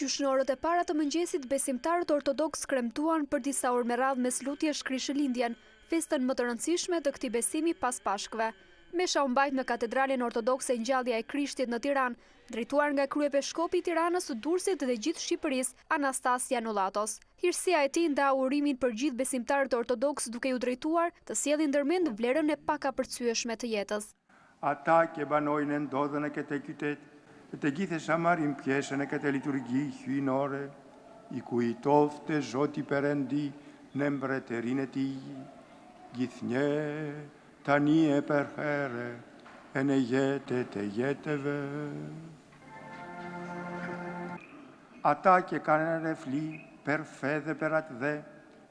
Qysh në orët e para të mëngjesit, besimtarët ortodoks kremtuan për disa orë me radhë mes lutjes Krishtlindjen, festën më të rëndësishme të këtij besimi pas Pashkëve. Mesha u mbajt në Katedralen Ortodokse Ngjallja e Krishtit në Tiranë, drejtuar nga kryepiskopi i Tiranës, së Durrësit dhe gjithë Shqipërisë, Anastasia Nullatos. Hyrësia e tij nda urimin për gjithë besimtarët ortodoks, duke u drejtuar të sjellin ndërmend vlerën e pakapërcyeshme të jetës. Ata që banojnë ndodhen e këtë qytet, të gjithë marrin pjesën e këtë liturgji hyjnore, i kujtofte Zoti Perëndi në mbretërinë e tij, gjithnjë tani e për herë e në jetët e jetëve. Ata që kanë refli për fe dhe për atë dhe,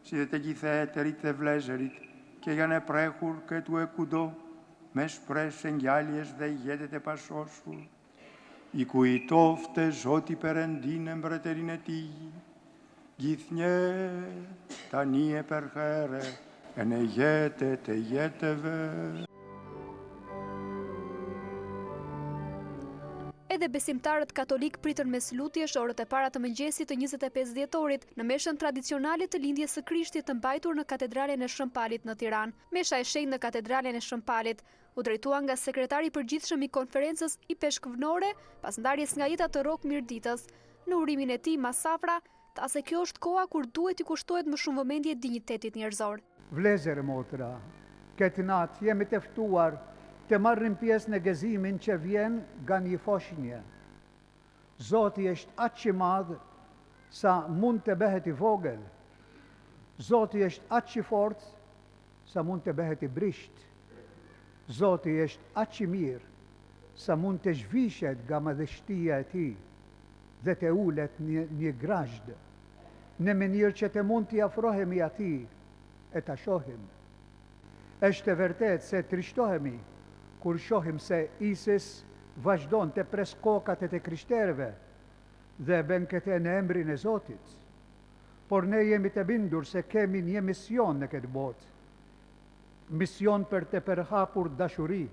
si dhe të gjithë etërit dhe vlezërit, që janë e prehur këtu e kudo, me shpresë ngjaljes dhe jetët e pashoshur, i kujtofte Zoti Perëndi në mbretërinë e tij, gjithnjë tani e për herë e në jetët e jetëve. Edhe besimtarët katolik pritën mes lutjesh orët e para të mëngjesit të 25 dhjetorit në meshën tradicionale të lindjes së Krishtit të mbajtur në Katedralen e Shëmpalit në Tiranë. Mesha e shenjtë në Katedralen e Shëmpalit u drejtua nga sekretari i përgjithshëm i konferencës i peshkvënore pas ndarjes nga jeta të Rok Mirditës. Në urimin e tij masafra, tha se kjo është koha kur duhet i kushtohet më shumë vëmendje dinjitetit njerëzor. Vlezër e motra, këtë natë jemi të ftuar të marrim pjesë në gëzimin që vjen nga një foshnje. Zoti është aq i madh sa mund të bëhet i vogël. Zoti është aq i fortë sa mund të bëhet i brisht. Zoti është aq i mirë sa mund të zhvishet nga madhështia e tij dhe të ulet një grazhd në mënyrë që të mund t'i afrohemi atij e ta shohim. Është e vërtetë se trishtohemi kur shohim se ISIS vazhdon të pres kokat e të krishterëve dhe bën këtë në emrin e Zotit. Por ne jemi të bindur se kemi një mision në këtë botë. Mision për të përhapur dashuri,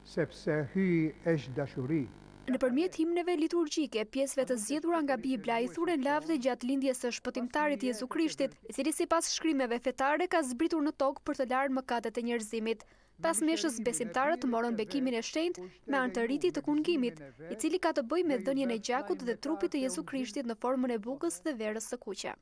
sepse hyj është dashuri. Nëpërmjet himneve liturgjike, pjesëve të zgjedhura nga Bibla, i thuren lavde gjatë lindjes së shpëtimtarit Jezu Krishtit, i cili sipas shkrimeve fetare ka zbritur në tokë për të larë mëkatet e njerëzimit. Pas meshës, besimtarët morën bekimin e shenjtë me anë të ritit të kungimit, i cili ka të bëjë me dhënien e gjakut dhe trupit të Jezu Krishtit në formën e bukës dhe verës së kuqe.